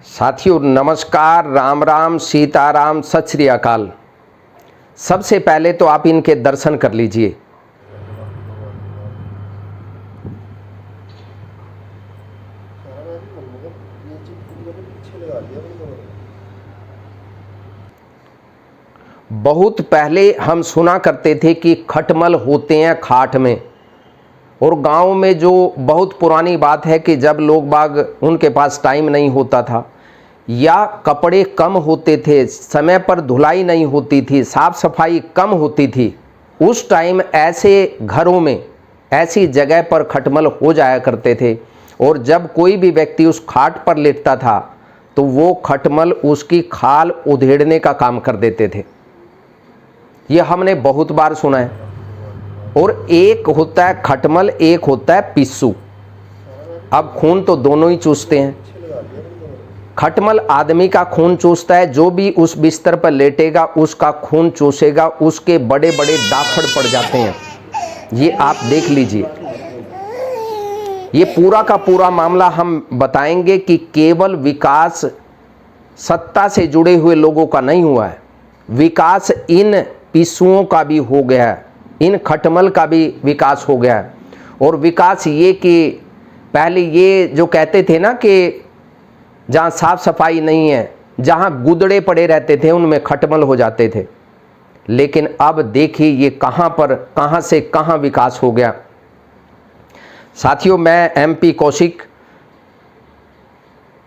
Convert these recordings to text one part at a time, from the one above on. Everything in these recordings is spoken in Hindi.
साथियों नमस्कार, राम राम, सीताराम, सत श्री अकाल। सबसे पहले तो आप इनके दर्शन कर लीजिए। बहुत पहले हम सुना करते थे कि खटमल होते हैं खाट में, और गांव में जो बहुत पुरानी बात है कि जब लोग बाग उनके पास टाइम नहीं होता था या कपड़े कम होते थे, समय पर धुलाई नहीं होती थी, साफ सफाई कम होती थी, उस टाइम ऐसे घरों में ऐसी जगह पर खटमल हो जाया करते थे। और जब कोई भी व्यक्ति उस खाट पर लेटता था तो वो खटमल उसकी खाल उधेड़ने का काम कर देते थे। ये हमने बहुत बार सुना है। और एक होता है खटमल, एक होता है पिस्सू। अब खून तो दोनों ही चूसते हैं। खटमल आदमी का खून चूसता है, जो भी उस बिस्तर पर लेटेगा उसका खून चूसेगा, उसके बड़े बड़े दाफड़ पड़ जाते हैं। ये आप देख लीजिए। ये पूरा का पूरा मामला हम बताएंगे कि केवल विकास सत्ता से जुड़े हुए लोगों का नहीं हुआ है, विकास इन पिस्सुओं का भी हो गया है, इन खटमल का भी विकास हो गया है। और विकास ये कि पहले ये जो कहते थे ना कि जहाँ साफ सफाई नहीं है, जहाँ गुदड़े पड़े रहते थे उनमें खटमल हो जाते थे। लेकिन अब देखिए ये कहाँ से कहाँ विकास हो गया। साथियों मैं MP कौशिक,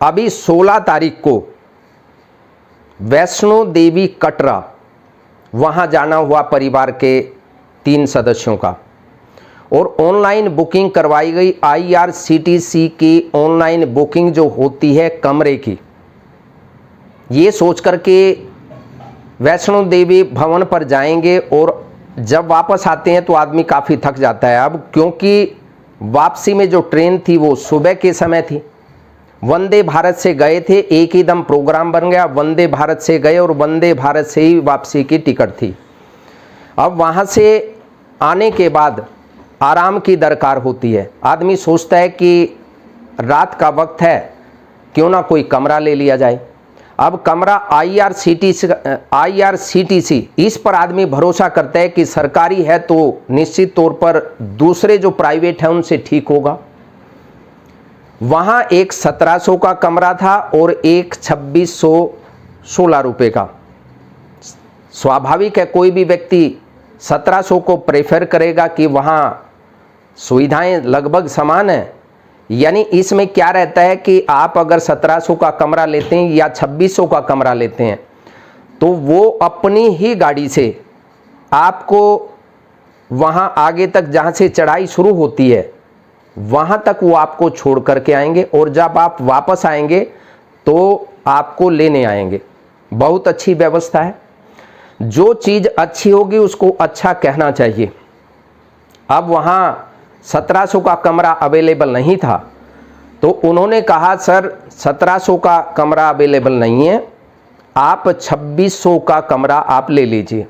अभी 16 तारीख को वैष्णो देवी कटरा वहाँ जाना हुआ परिवार के 3 सदस्यों का, और ऑनलाइन बुकिंग करवाई गई। IRCTC की ऑनलाइन बुकिंग जो होती है कमरे की, ये सोच कर के वैष्णो देवी भवन पर जाएंगे, और जब वापस आते हैं तो आदमी काफ़ी थक जाता है। अब क्योंकि वापसी में जो ट्रेन थी वो सुबह के समय थी, वंदे भारत से गए थे, एक ही दम प्रोग्राम बन गया, वंदे भारत से गए और वंदे भारत से ही वापसी की टिकट थी। अब वहाँ से आने के बाद आराम की दरकार होती है। आदमी सोचता है कि रात का वक्त है, क्यों ना कोई कमरा ले लिया जाए। अब कमरा IRCTC इस पर आदमी भरोसा करता है कि सरकारी है तो निश्चित तौर पर दूसरे जो प्राइवेट है उनसे ठीक होगा। वहाँ एक 1700 का कमरा था और एक 2616 रुपये का। स्वाभाविक है कोई भी व्यक्ति 1700 को प्रेफर करेगा कि वहाँ सुविधाएं लगभग समान हैं। यानी इसमें क्या रहता है कि आप अगर 1700 का कमरा लेते हैं या 2600 का कमरा लेते हैं तो वो अपनी ही गाड़ी से आपको वहाँ आगे तक जहाँ से चढ़ाई शुरू होती है वहाँ तक वो आपको छोड़ करके आएंगे, और जब आप वापस आएंगे तो आपको लेने आएंगे। बहुत अच्छी व्यवस्था है। जो चीज़ अच्छी होगी उसको अच्छा कहना चाहिए। अब वहाँ 1700 का कमरा अवेलेबल नहीं था तो उन्होंने कहा सर 1700 का कमरा अवेलेबल नहीं है, आप 2600 का कमरा आप ले लीजिए।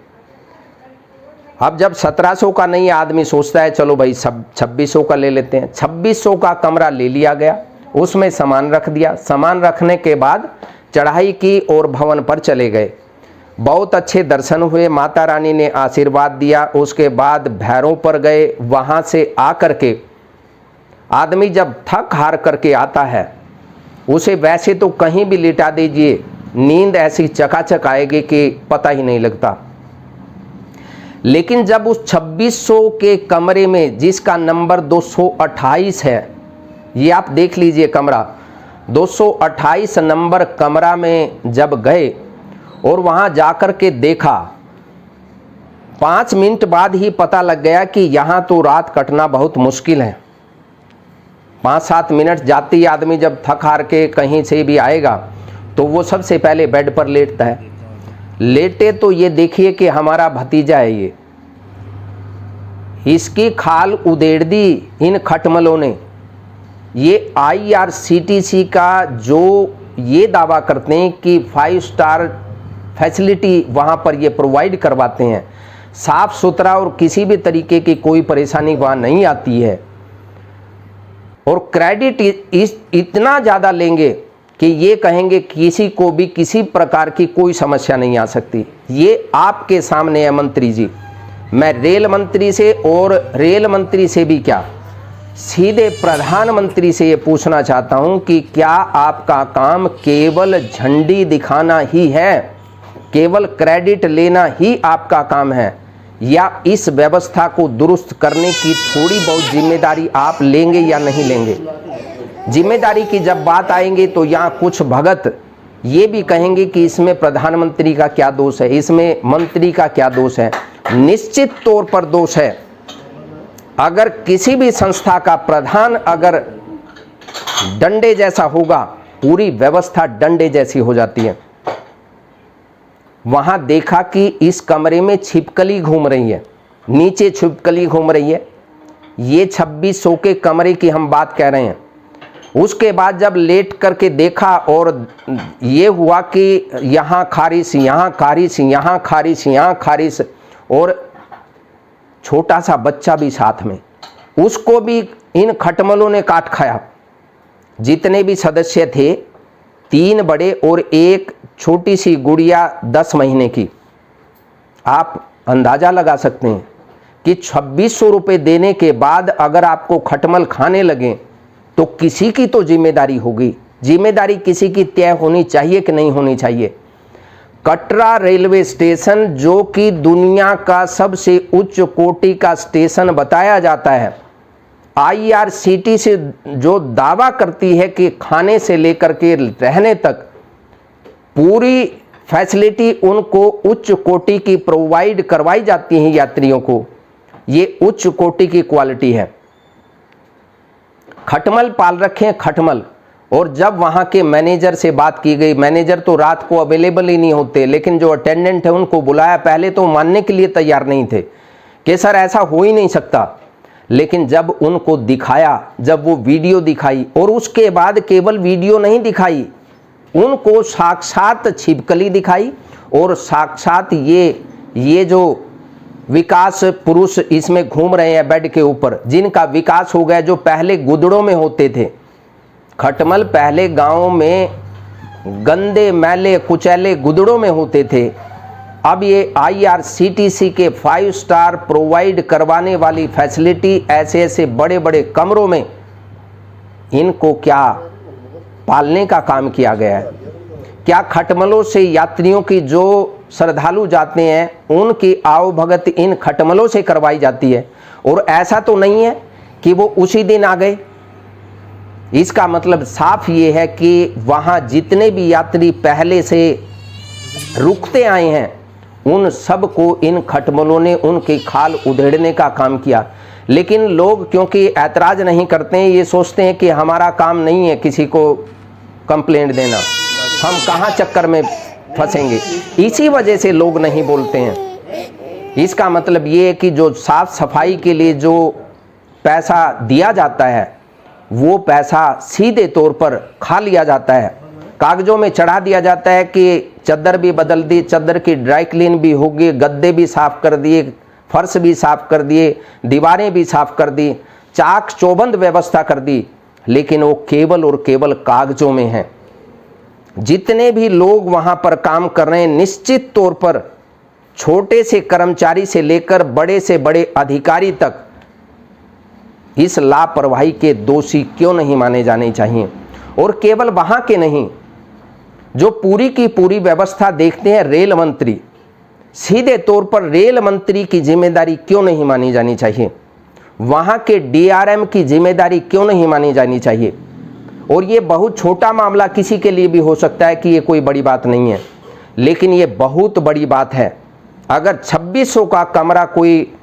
अब जब 1700 का नहीं, आदमी सोचता है चलो भाई सब 2600 का ले लेते हैं। 2600 का कमरा ले लिया गया, उसमें सामान रख दिया। सामान रखने के बाद चढ़ाई की और भवन पर चले गए। बहुत अच्छे दर्शन हुए, माता रानी ने आशीर्वाद दिया। उसके बाद भैरों पर गए। वहाँ से आकर के आदमी जब थक हार करके आता है, उसे वैसे तो कहीं भी लिटा दीजिए, नींद ऐसी चकाचक आएगी कि पता ही नहीं लगता। लेकिन जब उस 2600 के कमरे में, जिसका नंबर 228 है, ये आप देख लीजिए कमरा 228 नंबर कमरा में जब गए और वहाँ जाकर के देखा, 5 मिनट बाद ही पता लग गया कि यहाँ तो रात कटना बहुत मुश्किल है। 5-7 मिनट जाते ही आदमी जब थक हार के कहीं से भी आएगा तो वो सबसे पहले बेड पर लेटता है। लेटे तो ये देखिए कि हमारा भतीजा है, ये इसकी खाल उधेड़ दी इन खटमलों ने। ये IRCTC का जो ये दावा करते हैं कि 5 स्टार फैसिलिटी वहाँ पर ये प्रोवाइड करवाते हैं, साफ़ सुथरा और किसी भी तरीके की कोई परेशानी वहाँ नहीं आती है, और क्रेडिट इतना ज़्यादा लेंगे कि ये कहेंगे किसी को भी किसी प्रकार की कोई समस्या नहीं आ सकती। ये आपके सामने है मंत्री जी। मैं रेल मंत्री से और रेल मंत्री से भी क्या, सीधे प्रधानमंत्री से ये पूछना चाहता हूं कि क्या आपका काम केवल झंडी दिखाना ही है, केवल क्रेडिट लेना ही आपका काम है, या इस व्यवस्था को दुरुस्त करने की थोड़ी बहुत जिम्मेदारी आप लेंगे या नहीं लेंगे? जिम्मेदारी की जब बात आएंगे तो यहाँ कुछ भगत ये भी कहेंगे कि इसमें प्रधानमंत्री का क्या दोष है, इसमें मंत्री का क्या दोष है। निश्चित तौर पर दोष है। अगर किसी भी संस्था का प्रधान अगर डंडे जैसा होगा, पूरी व्यवस्था डंडे जैसी हो जाती है। वहां देखा कि इस कमरे में छिपकली घूम रही है, नीचे छिपकली घूम रही है। ये 2600 के कमरे की हम बात कह रहे हैं। उसके बाद जब लेट करके देखा और ये हुआ कि यहाँ खारिश, यहाँ खारिश, यहाँ खारिश, यहाँ खारिश, और छोटा सा बच्चा भी साथ में, उसको भी इन खटमलों ने काट खाया। जितने भी सदस्य थे, 3 बड़े और एक छोटी सी गुड़िया 10 महीने की। आप अंदाज़ा लगा सकते हैं कि 2600 रुपये देने के बाद अगर आपको खटमल खाने लगे तो किसी की तो जिम्मेदारी होगी। जिम्मेदारी किसी की तय होनी चाहिए कि नहीं होनी चाहिए। कटरा रेलवे स्टेशन, जो कि दुनिया का सबसे उच्च कोटि का स्टेशन बताया जाता है, IRCTC से जो दावा करती है कि खाने से लेकर के रहने तक पूरी फैसिलिटी उनको उच्च कोटि की प्रोवाइड करवाई जाती है यात्रियों को, ये उच्च कोटि की क्वालिटी है। खटमल पाल रखे हैं, खटमल। और जब वहाँ के मैनेजर से बात की गई, मैनेजर तो रात को अवेलेबल ही नहीं होते, लेकिन जो अटेंडेंट है उनको बुलाया। पहले तो मानने के लिए तैयार नहीं थे कि सर ऐसा हो ही नहीं सकता, लेकिन जब उनको दिखाया, जब वो वीडियो दिखाई, और उसके बाद केवल वीडियो नहीं दिखाई, उनको साक्षात छिपकली दिखाई और साक्षात ये जो विकास पुरुष इसमें घूम रहे हैं बेड के ऊपर, जिनका विकास हो गया, जो पहले गुदड़ों में होते थे। खटमल पहले गांव में गंदे मैले कुचैले गुदड़ों में होते थे, अब ये IRCTC के 5 स्टार प्रोवाइड करवाने वाली फैसिलिटी, ऐसे ऐसे बड़े बड़े कमरों में इनको क्या पालने का काम किया गया है। क्या खटमलों से यात्रियों की जो श्रद्धालु जाते हैं उनकी आवभगत इन खटमलों से करवाई जाती है? और ऐसा तो नहीं है कि वो उसी दिन आ गए। इसका मतलब साफ ये है कि वहाँ जितने भी यात्री पहले से रुकते आए हैं, उन सब को इन खटमलों ने उनकी खाल उधेड़ने का काम किया। लेकिन लोग क्योंकि ऐतराज़ नहीं करते हैं, ये सोचते हैं कि हमारा काम नहीं है किसी को कंप्लेंट देना, हम कहाँ चक्कर में फंसेंगे, इसी वजह से लोग नहीं बोलते हैं। इसका मतलब ये है कि जो साफ सफाई के लिए जो पैसा दिया जाता है, वो पैसा सीधे तौर पर खा लिया जाता है, कागजों में चढ़ा दिया जाता है कि चादर भी बदल दी, चादर की ड्राई क्लीन भी होगी, गद्दे भी साफ़ कर दिए, फर्श भी साफ़ कर दिए, दीवारें भी साफ़ कर दी, चाक चौबंद व्यवस्था कर दी, लेकिन वो केवल और केवल कागजों में है। जितने भी लोग वहाँ पर काम कर रहे हैं, निश्चित तौर पर छोटे से कर्मचारी से लेकर बड़े से बड़े अधिकारी तक इस लापरवाही के दोषी क्यों नहीं माने जाने चाहिए। और केवल वहाँ के नहीं, जो पूरी की पूरी व्यवस्था देखते हैं रेल मंत्री, सीधे तौर पर रेल मंत्री की जिम्मेदारी क्यों नहीं मानी जानी चाहिए? वहाँ के DRM की जिम्मेदारी क्यों नहीं मानी जानी चाहिए? और ये बहुत छोटा मामला किसी के लिए भी हो सकता है कि ये कोई बड़ी बात नहीं है, लेकिन ये बहुत बड़ी बात है। अगर 2600 का कमरा कोई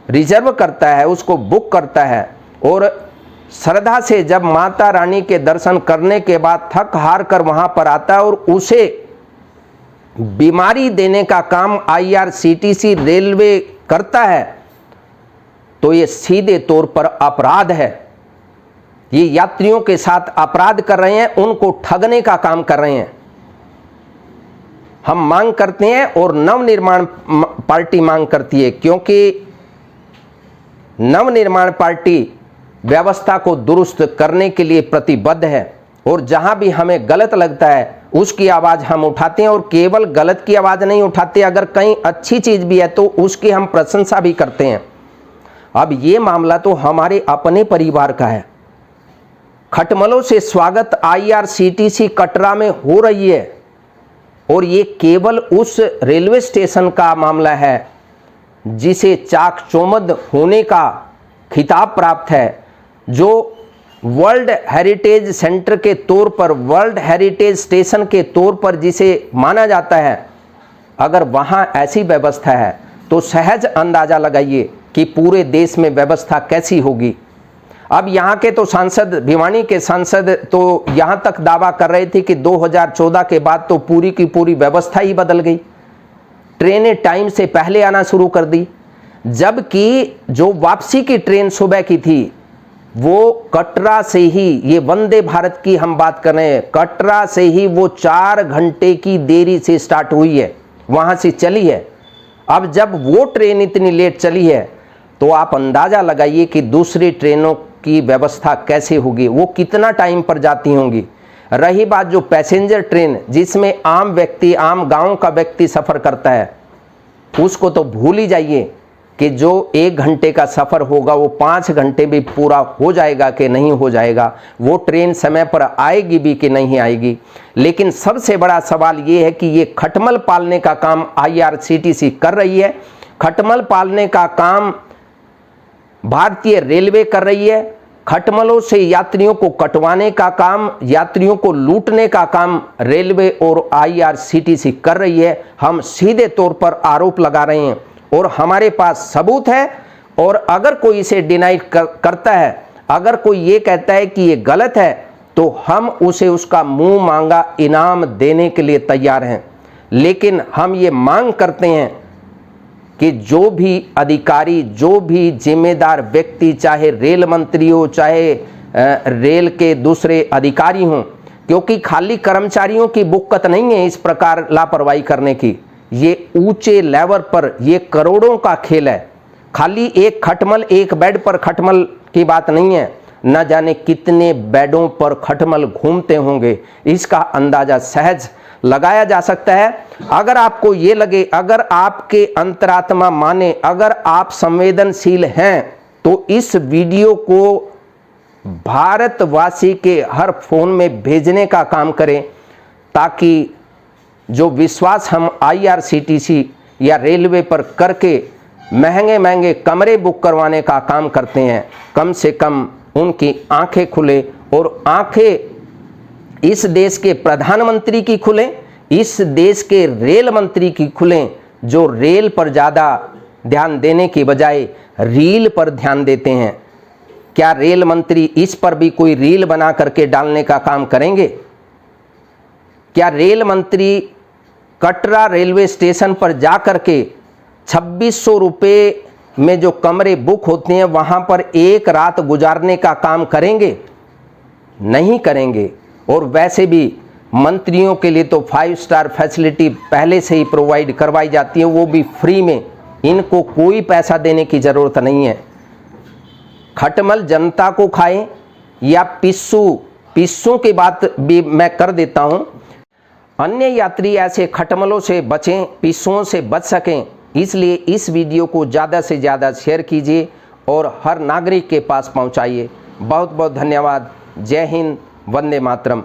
रिजर्व करता है, उसको बुक करता है, और श्रद्धा से जब माता रानी के दर्शन करने के बाद थक हार कर वहाँ पर आता है और उसे बीमारी देने का काम IRCTC रेलवे करता है, तो ये सीधे तौर पर अपराध है। ये यात्रियों के साथ अपराध कर रहे हैं, उनको ठगने का काम कर रहे हैं। हम मांग करते हैं और नवनिर्माण पार्टी मांग करती है, क्योंकि नवनिर्माण पार्टी व्यवस्था को दुरुस्त करने के लिए प्रतिबद्ध है। और जहाँ भी हमें गलत लगता है उसकी आवाज़ हम उठाते हैं, और केवल गलत की आवाज़ नहीं उठाते, अगर कहीं अच्छी चीज़ भी है तो उसकी हम प्रशंसा भी करते हैं। अब ये मामला तो हमारे अपने परिवार का है। खटमलों से स्वागत IRCTC कटरा में हो रही है, और ये केवल उस रेलवे स्टेशन का मामला है जिसे चाक चौबंद होने का खिताब प्राप्त है, जो वर्ल्ड हेरिटेज सेंटर के तौर पर, वर्ल्ड हेरिटेज स्टेशन के तौर पर जिसे माना जाता है। अगर वहाँ ऐसी व्यवस्था है तो सहज अंदाज़ा लगाइए कि पूरे देश में व्यवस्था कैसी होगी। अब यहाँ के तो सांसद, भिवानी के सांसद तो यहाँ तक दावा कर रहे थे कि 2014 के बाद तो पूरी की पूरी व्यवस्था ही बदल गई, ट्रेनें टाइम से पहले आना शुरू कर दी, जबकि जो वापसी की ट्रेन सुबह की थी वो कटरा से ही, ये वंदे भारत की हम बात कर रहे हैं, कटरा से ही वो 4 घंटे की देरी से स्टार्ट हुई है, वहाँ से चली है। अब जब वो ट्रेन इतनी लेट चली है तो आप अंदाज़ा लगाइए कि दूसरी ट्रेनों की व्यवस्था कैसे होगी, वो कितना टाइम पर जाती होंगी। रही बात जो पैसेंजर ट्रेन जिसमें आम व्यक्ति, आम गांव का व्यक्ति सफ़र करता है, उसको तो भूल ही जाइए कि जो 1 घंटे का सफ़र होगा वो 5 घंटे भी पूरा हो जाएगा कि नहीं हो जाएगा, वो ट्रेन समय पर आएगी भी कि नहीं आएगी। लेकिन सबसे बड़ा सवाल ये है कि ये खटमल पालने का काम IRCTC कर रही है, खटमल पालने का काम भारतीय रेलवे कर रही है, खटमलों से यात्रियों को कटवाने का काम, यात्रियों को लूटने का काम रेलवे और IRCTC कर रही है। हम सीधे तौर पर आरोप लगा रहे हैं और हमारे पास सबूत है, और अगर कोई इसे डिनाई करता है, अगर कोई ये कहता है कि ये गलत है, तो हम उसे उसका मुंह मांगा इनाम देने के लिए तैयार हैं। लेकिन हम ये मांग करते हैं कि जो भी अधिकारी, जो भी जिम्मेदार व्यक्ति, चाहे रेल मंत्री हो, चाहे रेल के दूसरे अधिकारी हों, क्योंकि खाली कर्मचारियों की बुक्कत नहीं है इस प्रकार लापरवाही करने की, ये ऊंचे लेवल पर ये करोड़ों का खेल है। खाली एक खटमल, एक बेड पर खटमल की बात नहीं है, न जाने कितने बेडों पर खटमल घूमते होंगे, इसका अंदाजा सहज लगाया जा सकता है। अगर आपको ये लगे, अगर आपके अंतरात्मा माने, अगर आप संवेदनशील हैं, तो इस वीडियो को भारतवासी के हर फोन में भेजने का काम करें, ताकि जो विश्वास हम IRCTC या रेलवे पर करके महंगे महंगे कमरे बुक करवाने का काम करते हैं, कम से कम उनकी आंखें खुले, और आंखें इस देश के प्रधानमंत्री की खुलें, इस देश के रेल मंत्री की खुलें, जो रेल पर ज़्यादा ध्यान देने की बजाय रील पर ध्यान देते हैं। क्या रेल मंत्री इस पर भी कोई रील बना करके डालने का काम करेंगे? क्या रेल मंत्री कटरा रेलवे स्टेशन पर जा कर के 2600 रुपये में जो कमरे बुक होते हैं वहाँ पर एक रात गुजारने का काम करेंगे? नहीं करेंगे। और वैसे भी मंत्रियों के लिए तो 5 स्टार फैसिलिटी पहले से ही प्रोवाइड करवाई जाती है, वो भी फ्री में, इनको कोई पैसा देने की ज़रूरत नहीं है। खटमल जनता को खाएं या पिस्सू की बात भी मैं कर देता हूँ, अन्य यात्री ऐसे खटमलों से बचें, पिस्सुओं से बच सकें, इसलिए इस वीडियो को ज़्यादा से ज़्यादा शेयर कीजिए और हर नागरिक के पास पहुँचाइए। बहुत बहुत धन्यवाद। जय हिंद, वंदे मातरम।